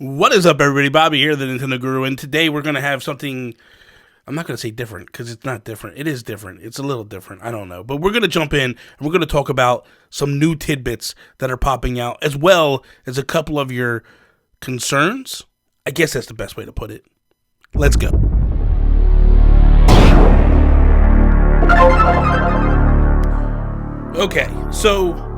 What is up, everybody? Bobby here, the Nintendo Guru, and today we're going to have something. I'm not going to say different, because it's not different. It is different. It's a little different. I don't know. But we're going to jump in, and we're going to talk about some new tidbits that are popping out, as well as a couple of your concerns. I guess that's the best way to put it. Let's go. Okay, so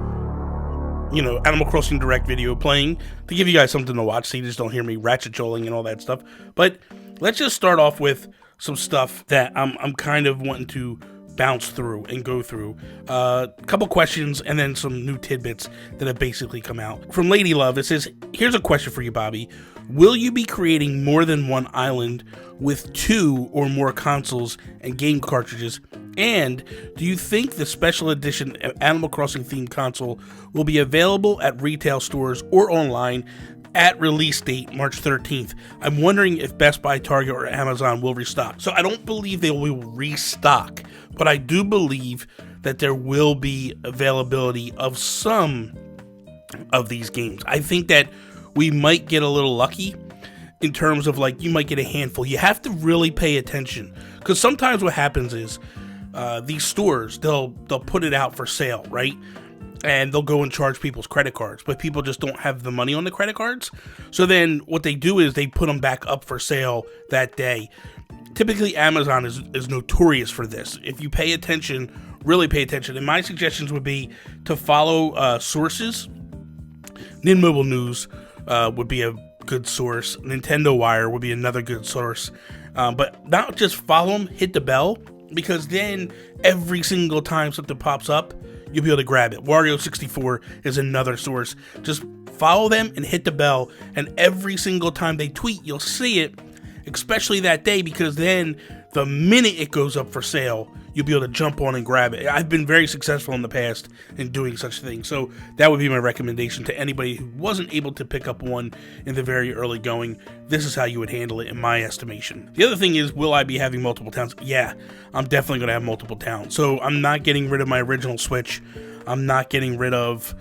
Animal Crossing Direct video playing to give you guys something to watch so you just don't hear me ratchet trolling and all that stuff. But let's just start off with some stuff that I'm kind of wanting to bounce through and go through. A couple questions and then some new tidbits that have basically come out. From Lady Love, it says, here's a question for you, Bobby. Will you be creating more than one island with 2 or more consoles and game cartridges? And do you think the special edition Animal Crossing themed console will be available at retail stores or online at release date March 13th? I'm wondering if Best Buy, Target, or Amazon will restock. So I don't believe they will restock, but I do believe that there will be availability of some of these games. I think that we might get a little lucky in terms of, like, you might get a handful. You have to really pay attention, because sometimes what happens is these stores, they'll put it out for sale, right? And they'll go and charge people's credit cards, but people just don't have the money on the credit cards. So then what they do is they put them back up for sale that day. Typically, Amazon is notorious for this. If you pay attention, really pay attention. And my suggestions would be to follow sources. Nin Mobile News would be a good source. Nintendo Wire would be another good source. But not just follow them, hit the bell, because then every single time something pops up, you'll be able to grab it. Wario64 is another source. Just follow them and hit the bell, and every single time they tweet, you'll see it, especially that day, because then the minute it goes up for sale, you'll be able to jump on and grab it. I've been very successful in the past in doing such things, so that would be my recommendation to anybody who wasn't able to pick up one in the very early going. This is how you would handle it, in my estimation. The other thing is, will I be having multiple towns? Yeah, I'm definitely going to have multiple towns. So I'm not getting rid of my original Switch. I'm not getting rid of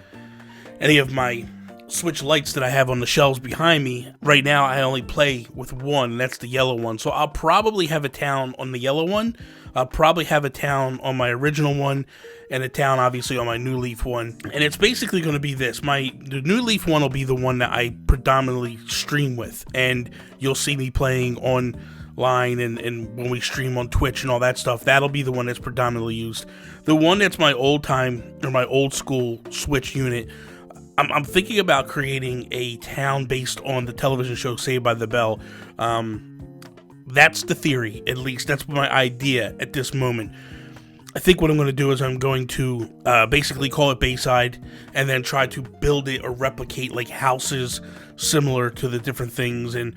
any of my Switch lights that I have on the shelves behind me. Right now, I only play with one, and that's the yellow one. So I'll probably have a town on the yellow one. I'll probably have a town on my original one, and a town, obviously, on my New Leaf one. And it's basically going to be this. The New Leaf one will be the one that I predominantly stream with, and you'll see me playing online and when we stream on Twitch and all that stuff. That'll be the one that's predominantly used. The one that's my old school Switch unit, I'm thinking about creating a town based on the television show Saved by the Bell. That's the theory, at least. That's my idea at this moment. I think what I'm going to do is I'm going to basically call it Bayside, and then try to build it or replicate, like, houses similar to the different things, and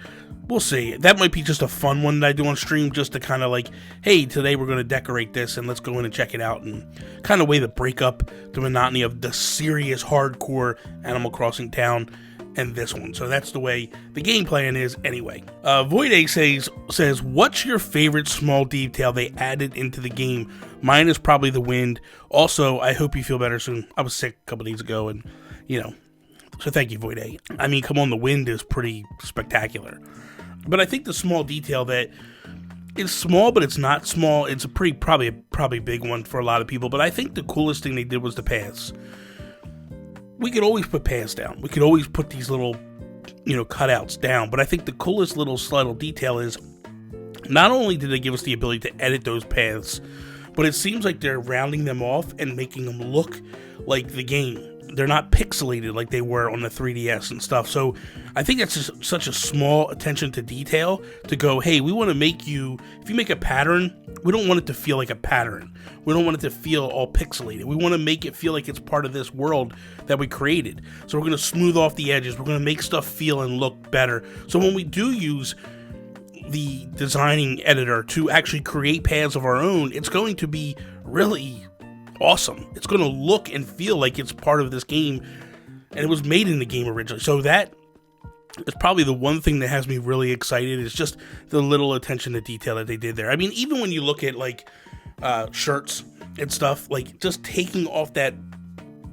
we'll see. That might be just a fun one that I do on stream, just to kind of like, hey, today we're going to decorate this, and let's go in and check it out, and kind of way to break up the monotony of the serious, hardcore Animal Crossing town and this one. So that's the way the game plan is anyway. Voide says, what's your favorite small detail they added into the game? Mine is probably the wind. Also, I hope you feel better soon. I was sick a couple days ago, and so thank you, Voide. I mean, come on, the wind is pretty spectacular. But I think the small detail that is small, but it's not small, it's a probably big one for a lot of people. But I think the coolest thing they did was the paths. We could always put paths down. We could always put these little, cutouts down. But I think the coolest little subtle detail is, not only did they give us the ability to edit those paths, but it seems like they're rounding them off and making them look like the game. They're not pixelated like they were on the 3DS and stuff. So I think that's just such a small attention to detail to go, hey, we want to make you, if you make a pattern, we don't want it to feel like a pattern. We don't want it to feel all pixelated. We want to make it feel like it's part of this world that we created. So we're going to smooth off the edges. We're going to make stuff feel and look better. So when we do use the designing editor to actually create paths of our own, it's going to be really awesome. It's going to look and feel like it's part of this game, and it was made in the game originally. So that is probably the one thing that has me really excited, is just the little attention to detail that they did there. I mean, even when you look at, like, shirts and stuff, like, just taking off that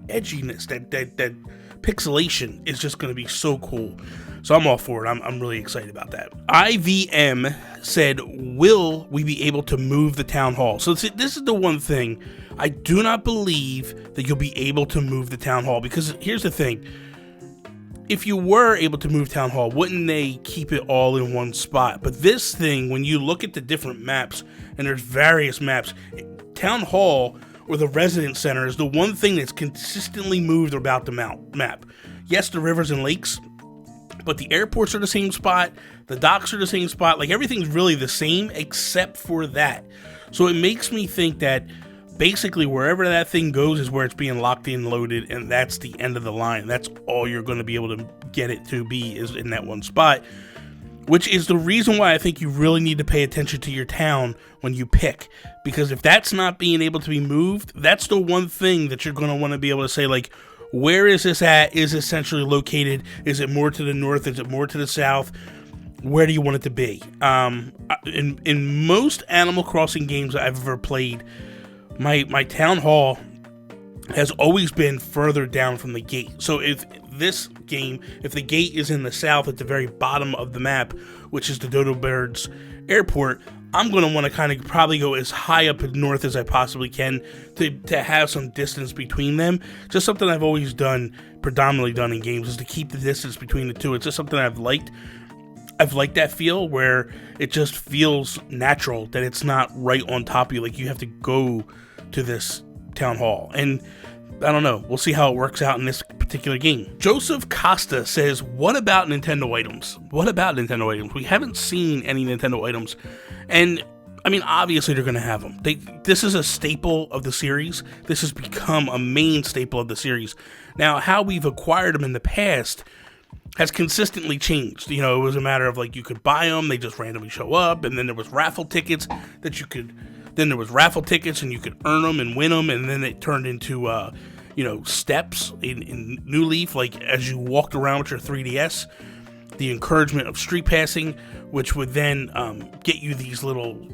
edginess, that pixelation is just going to be so cool. So I'm all for it. I'm really excited about that. IVM said, will we be able to move the town hall? So this is the one thing. I do not believe that you'll be able to move the town hall, because here's the thing. If you were able to move town hall, wouldn't they keep it all in one spot? But this thing, when you look at the different maps, and there's various maps, town hall or the residence center is the one thing that's consistently moved about the map. Yes, the rivers and lakes, but the airports are the same spot, the docks are the same spot, like everything's really the same except for that. So it makes me think that basically wherever that thing goes is where it's being locked in, loaded, and that's the end of the line. That's all you're going to be able to get it to be, is in that one spot, which is the reason why I think you really need to pay attention to your town when you pick, because if that's not being able to be moved, that's the one thing that you're going to want to be able to say, like, where is this at? Is it centrally located? Is it more to the north? Is it more to the south? Where do you want it to be? In most Animal Crossing games I've ever played, my town hall has always been further down from the gate. So if this game, if the gate is in the south at the very bottom of the map, which is the Dodo Birds Airport, I'm going to want to kind of probably go as high up north as I possibly can to have some distance between them. Just something I've always done, predominantly done in games, is to keep the distance between the two. It's just something I've liked. I've liked that feel where it just feels natural, that it's not right on top of you, like you have to go to this town hall. And I don't know, we'll see how it works out in this particular game. Joseph Costa says, what about Nintendo items? What about Nintendo items? We haven't seen any Nintendo items, and I mean, obviously they're going to have them. This is a staple of the series. This has become a main staple of the series. Now, how we've acquired them in the past has consistently changed. You know, it was a matter of, like, you could buy them, they just randomly show up, and then there was raffle tickets that you could, then there was raffle tickets and you could earn them and win them, and then it turned into, you know, steps in New Leaf, like as you walked around with your 3DS, the encouragement of street passing, which would then get you these little,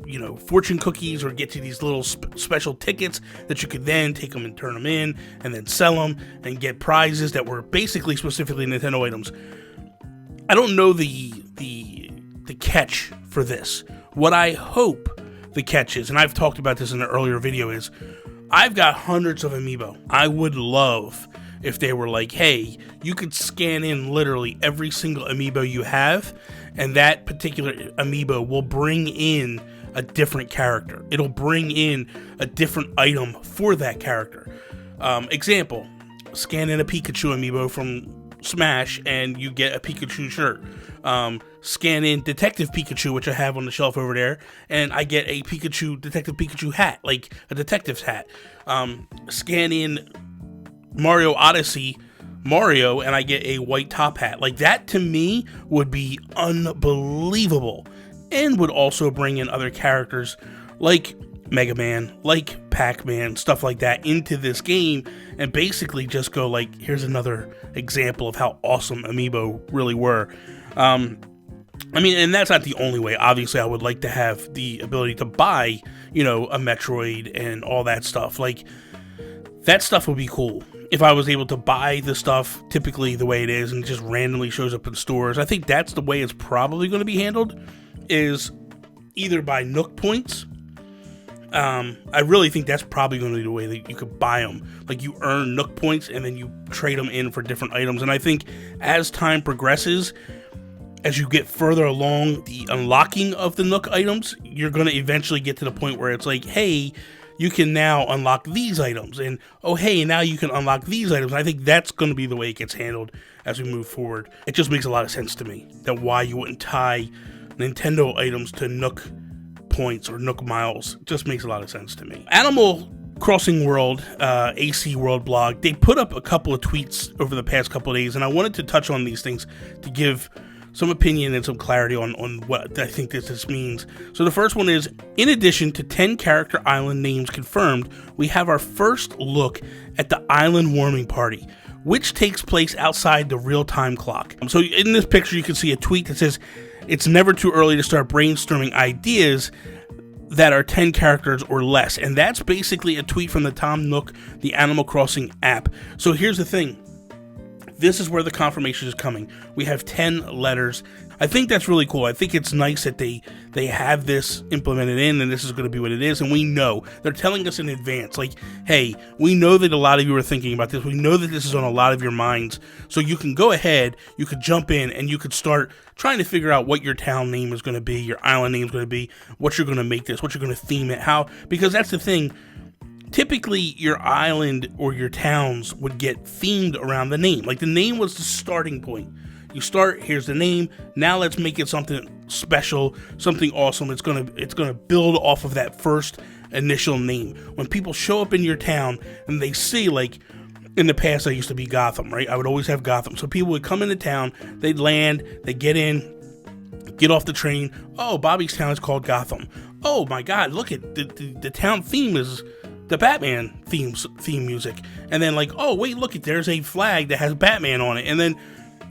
you know, fortune cookies, or get you these little special tickets that you could then take them and turn them in and then sell them and get prizes that were basically specifically Nintendo items. I don't know the catch for this. What I hope the catch is, and I've talked about this in an earlier video, is I've got hundreds of amiibo. I would love if they were like, hey, you could scan in literally every single amiibo you have, and that particular amiibo will bring in a different character. It'll bring in a different item for that character. Example, scan in a Pikachu amiibo from Smash and you get a Pikachu shirt. Scan in Detective Pikachu, which I have on the shelf over there, and I get a Detective Pikachu hat, like a detective's hat. Scan in Mario Odyssey Mario and I get a white top hat. Like, that to me would be unbelievable, and would also bring in other characters like Mega Man, like Pac-Man, stuff like that into this game, and basically just go like, here's another example of how awesome amiibo really were. I mean, and that's not the only way. Obviously, I would like to have the ability to buy, you know, a Metroid and all that stuff. Like, that stuff would be cool. If I was able to buy the stuff typically the way it is and it just randomly shows up in stores, I think that's the way it's probably going to be handled, is either by Nook points. I really think that's probably going to be the way that you could buy them. Like, you earn Nook points and then you trade them in for different items. And I think as time progresses, as you get further along the unlocking of the Nook items, you're going to eventually get to the point where it's like, hey, you can now unlock these items, and oh, hey, now you can unlock these items. And I think that's going to be the way it gets handled as we move forward. It just makes a lot of sense to me that why you wouldn't tie Nintendo items to Nook points or Nook miles. It just makes a lot of sense to me. Animal Crossing World, AC World blog, they put up a couple of tweets over the past couple of days, and I wanted to touch on these things to give some opinion and some clarity on what I think this means. So the first one is, in addition to 10 character island names confirmed, we have our first look at the island warming party, which takes place outside the real-time clock. So in this picture, you can see a tweet that says, it's never too early to start brainstorming ideas that are 10 characters or less. And that's basically a tweet from the Tom Nook, the Animal Crossing app. So here's the thing. this is where the confirmation is coming. We have 10 letters. I think that's really cool. I think it's nice that they have this implemented in, and this is going to be what it is. And we know they're telling us in advance, like, hey, we know that a lot of you are thinking about this. We know that this is on a lot of your minds. So you can go ahead, you could jump in, and you could start trying to figure out what your town name is going to be, your island name is going to be, what you're going to make this, what you're going to theme it, how, because that's the thing. Typically, your island or your towns would get themed around the name. Like, the name was the starting point. You start, here's the name, now let's make it something special, something awesome. It's gonna build off of that first initial name. When people show up in your town and they see, like, in the past I used to be Gotham, right? I would always have Gotham. So people would come into town, they'd land, they'd get in, get off the train. Oh, Bobby's town is called Gotham. Oh my God, look at the town theme is the Batman theme music. And then, like, oh wait, look at, there's a flag that has Batman on it. And then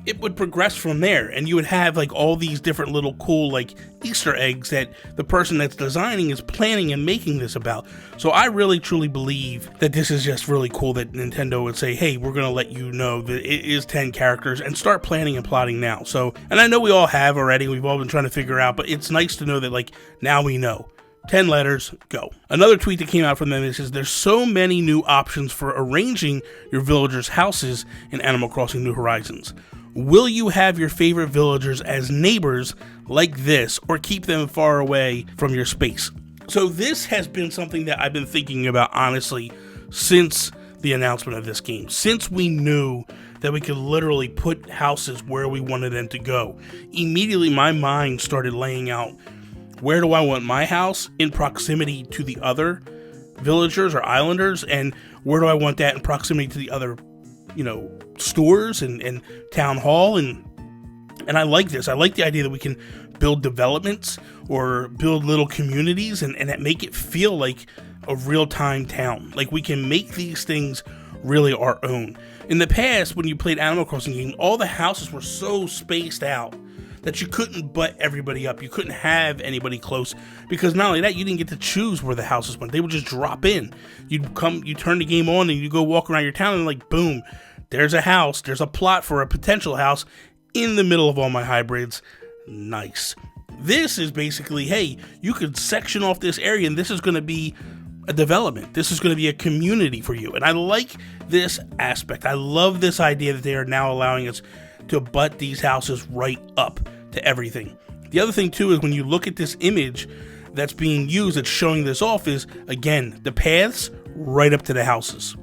it would progress from there, and you would have like all these different little cool like Easter eggs that the person that's designing is planning and making this about. So I really truly believe that this is just really cool that Nintendo would say, hey, we're gonna let you know that it is 10 characters and start planning and plotting now. So, and I know we all have already, we've all been trying to figure out, but it's nice to know that, like, now we know. 10 letters, go. Another tweet that came out from them says, there's so many new options for arranging your villagers' houses in Animal Crossing New Horizons. Will you have your favorite villagers as neighbors like this, or keep them far away from your space? So this has been something that I've been thinking about, honestly, since the announcement of this game. Since we knew that we could literally put houses where we wanted them to go, immediately my mind started laying out, where do I want my house in proximity to the other villagers or islanders, and where do I want that in proximity to the other, you know, stores and town hall, and I like this. I like the idea that we can build developments or build little communities and that make it feel like a real-time town. Like, we can make these things really our own. In the past, when you played Animal Crossing game, all the houses were so spaced out that you couldn't butt everybody up. You couldn't have anybody close, because not only that, you didn't get to choose where the houses went. They would just drop in. You'd come, you turn the game on, and you go walk around your town, and like, boom, there's a house, there's a plot for a potential house in the middle of all my hybrids. Nice. This is basically, hey, you could section off this area, and this is going to be a development. This is going to be a community for you. And I like this aspect. I love this idea that they are now allowing us to butt these houses right up to everything. The other thing too is, when you look at this image that's being used, that's showing this off, is, again, the paths right up to the houses.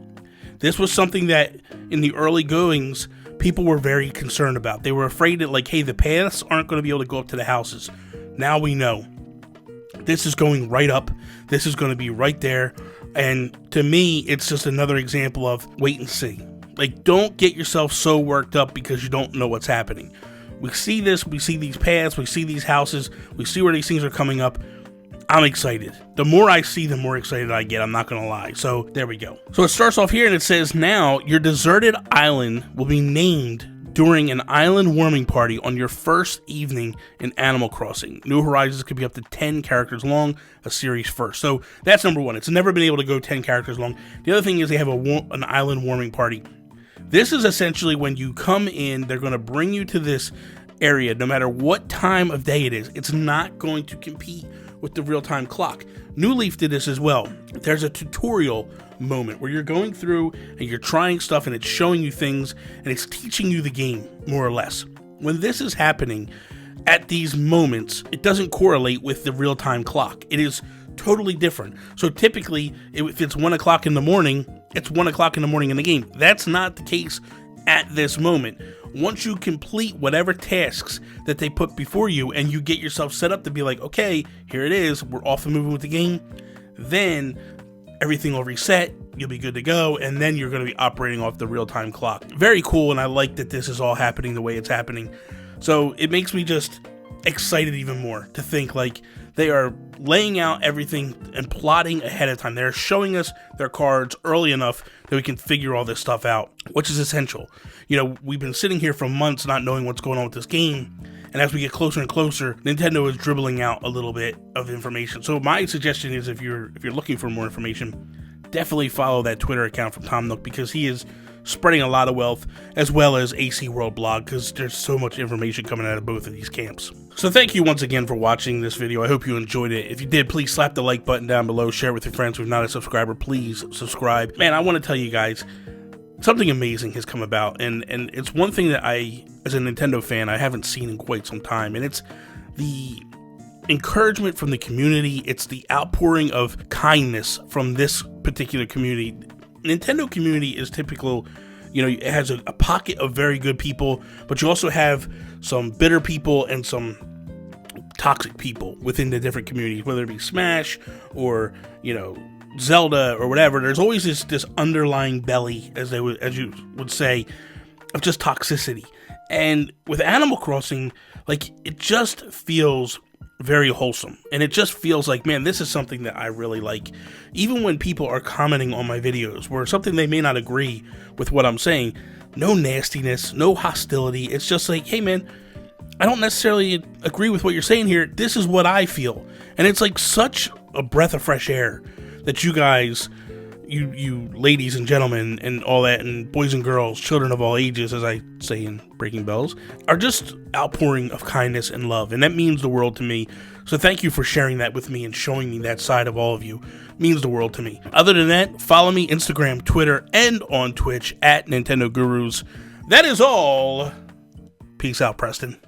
This was something that in the early goings, people were very concerned about. They were afraid that, like, hey, the paths aren't going to be able to go up to the houses. Now we know. This is going right up. This is going to be right there. And to me, it's just another example of wait and see. Like, don't get yourself so worked up because you don't know what's happening. We see this, we see these paths, we see these houses, we see where these things are coming up. I'm excited. The more I see, the more excited I get. I'm not going to lie. So there we go. So it starts off here and it says, now your deserted island will be named during an island warming party on your first evening in Animal Crossing. New Horizons could be up to 10 characters long, a series first. So that's number one. It's never been able to go 10 characters long. The other thing is they have an island warming party. This is essentially when you come in, they're going to bring you to this area, no matter what time of day it is. It's not going to compete with the real-time clock. New Leaf did this as well. There's a tutorial moment where you're going through and you're trying stuff and it's showing you things and it's teaching you the game, more or less. When this is happening at these moments, it doesn't correlate with the real-time clock. It is totally different. So typically, if it's 1 o'clock in the morning, it's 1 o'clock in the morning in the game. That's not the case at this moment. Once you complete whatever tasks that they put before you and you get yourself set up to be like, okay, here it is, we're off and moving with the game, then everything will reset, you'll be good to go, and then you're going to be operating off the real-time clock. Very cool, and I like that this is all happening the way it's happening. So it makes me just excited even more to think, like, they are laying out everything and plotting ahead of time. They're showing us their cards early enough that we can figure all this stuff out, which is essential. You know, we've been sitting here for months not knowing what's going on with this game, and as we get closer and closer, Nintendo is dribbling out a little bit of information. So my suggestion is, if you're looking for more information, definitely follow that Twitter account from Tom Nook, because he is spreading a lot of wealth, as well as AC World Blog, because there's so much information coming out of both of these camps. So thank you once again for watching this video. I hope you enjoyed it. If you did, please slap the like button down below, share it with your friends. If you're not a subscriber, please subscribe. Man, I want to tell you guys, something amazing has come about, and it's one thing that I, as a Nintendo fan, I haven't seen in quite some time, and it's the encouragement from the community. It's the outpouring of kindness from this particular community. Nintendo community is typical, you know, it has a pocket of very good people, but you also have some bitter people and some toxic people within the different communities, whether it be Smash or, you know, Zelda or whatever. There's always this underlying belly, as you would say, of just toxicity. And with Animal Crossing, like, it just feels very wholesome, and it just feels like, man, this is something that I really like. Even when people are commenting on my videos where something they may not agree with what I'm saying, no nastiness, no hostility. It's just like, hey man, I don't necessarily agree with what you're saying here. This is what I feel. And it's like such a breath of fresh air that you guys, you ladies and gentlemen and all that, and boys and girls, children of all ages, as I say in Breaking Bells, are just outpouring of kindness and love. And that means the world to me. So thank you for sharing that with me and showing me that side of all of you. It means the world to me. Other than that, follow me Instagram, Twitter, and on Twitch at Nintendo Gurus. That is all. Peace out, Preston.